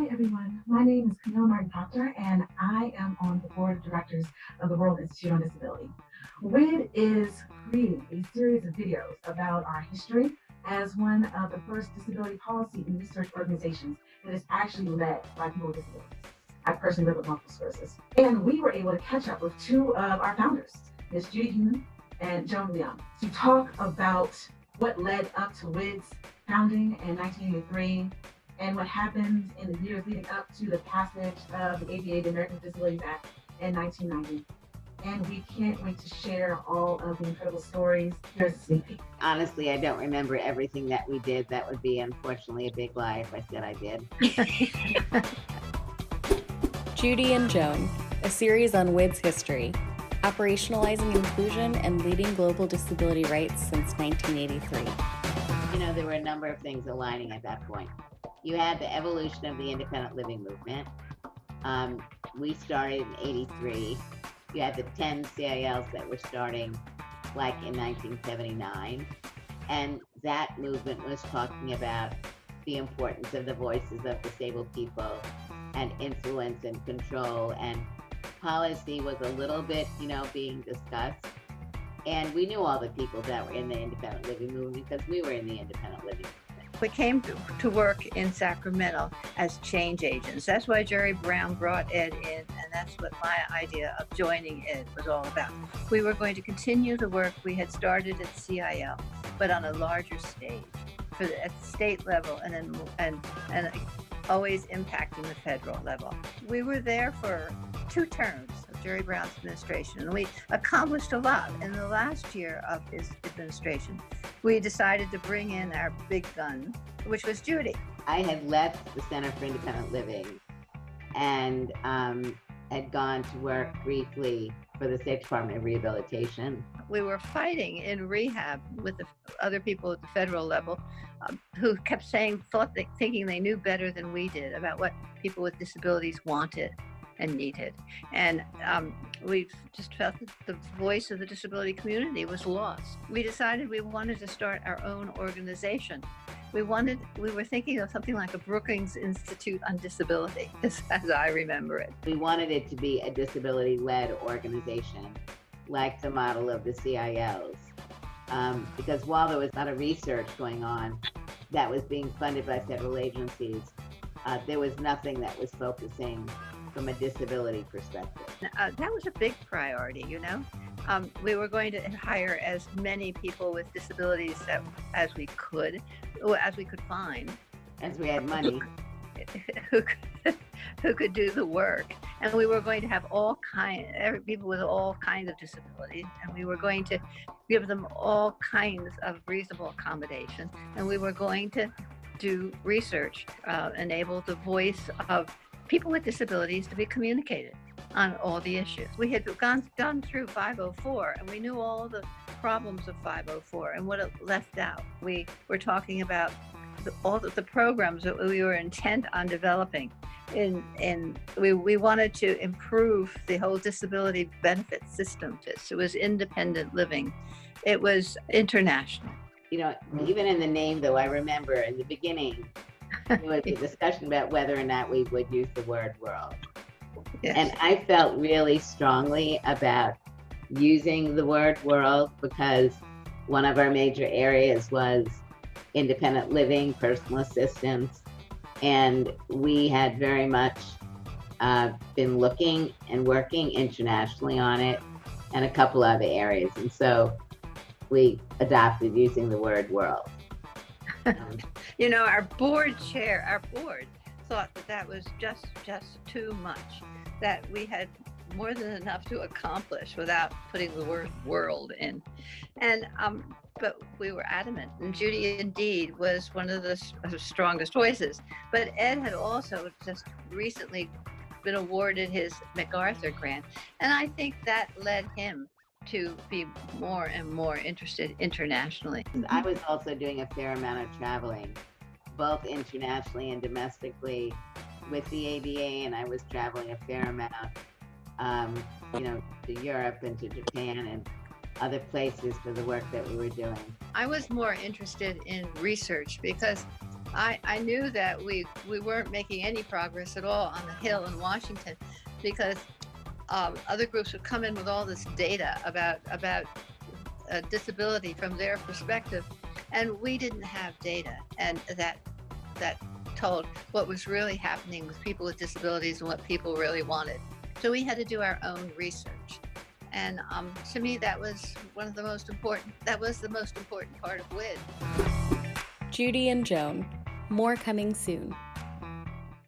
Hi, everyone. My name is Camille Martin Proctor, and I am on the board of directors of the World Institute on Disability. WID is creating a series of videos about our history as one of the first disability policy and research organizations that is actually led by people with disabilities. I personally live with multiple sclerosis, and we were able to catch up with two of our founders, Ms. Judy Heumann and Joan, to talk about what led up to WID's founding in 1983 and what happened in the years leading up to the passage of the ADA, the Americans with Disabilities Act, in 1990. And we can't wait to share all of the incredible stories. Here's a sneak peek. Honestly, I don't remember everything that we did. That would be, unfortunately, a big lie if I said I did. Judy and Joan, a series on WID's history, operationalizing inclusion and leading global disability rights since 1983. There were a number of things aligning at that point. You had the evolution of the independent living movement. We started in 83. You had the 10 CILs that were starting like in 1979. And that movement was talking about the importance of the voices of disabled people and influence and control, and policy was a little bit, being discussed. And we knew all the people that were in the independent living movement because we were in the independent living movement. We came to work in Sacramento as change agents. That's why Jerry Brown brought Ed in, and that's what my idea of joining Ed was all about. We were going to continue the work we had started at CIL, but on a larger stage, at the state level, and always impacting the federal level. We were there for 2 terms of Jerry Brown's administration, and we accomplished a lot. In the last year of his administration, we decided to bring in our big gun, which was Judy. I had left the Center for Independent Living and had gone to work briefly for the State Department of Rehabilitation. We were fighting in rehab with the other people at the federal level who kept thinking they knew better than we did about what people with disabilities wanted and needed. And we just felt that the voice of the disability community was lost. We decided we wanted to start our own organization. We were thinking of something like a Brookings Institute on Disability, as I remember it. We wanted it to be a disability-led organization, like the model of the CILs. Because while there was a lot of research going on that was being funded by federal agencies, there was nothing that was focusing from a disability perspective. That was a big priority, We were going to hire as many people with disabilities as we could find. As we had money. who could do the work. And we were going to have people with all kinds of disabilities, and we were going to give them all kinds of reasonable accommodations. And we were going to do research, enable the voice of people with disabilities to be communicated on all the issues. We had gone through 504, and we knew all the problems of 504 and what it left out. We were talking about all of the programs that we were intent on developing. We wanted to improve the whole disability benefit system. It was independent living. It was international. Even in the name, though, I remember in the beginning, there was a discussion about whether or not we would use the word world. Yes. And I felt really strongly about using the word world because one of our major areas was independent living, personal assistance, and we had very much been looking and working internationally on it and a couple other areas. And so we adopted using the word world. Our board thought that was just too much, that we had more than enough to accomplish without putting the word world in. And but we were adamant, and Judy indeed was one of the strongest voices. But Ed had also just recently been awarded his MacArthur grant, and I think that led him to be more and more interested internationally. I was also doing a fair amount of traveling, both internationally and domestically with the ADA, and I was traveling a fair amount, to Europe and to Japan and other places for the work that we were doing. I was more interested in research because I knew that we weren't making any progress at all on the Hill in Washington, because other groups would come in with all this data about disability from their perspective, and we didn't have data, and that told what was really happening with people with disabilities and what people really wanted. So we had to do our own research, and to me that was the most important part of WID. Judy and Joan. More coming soon.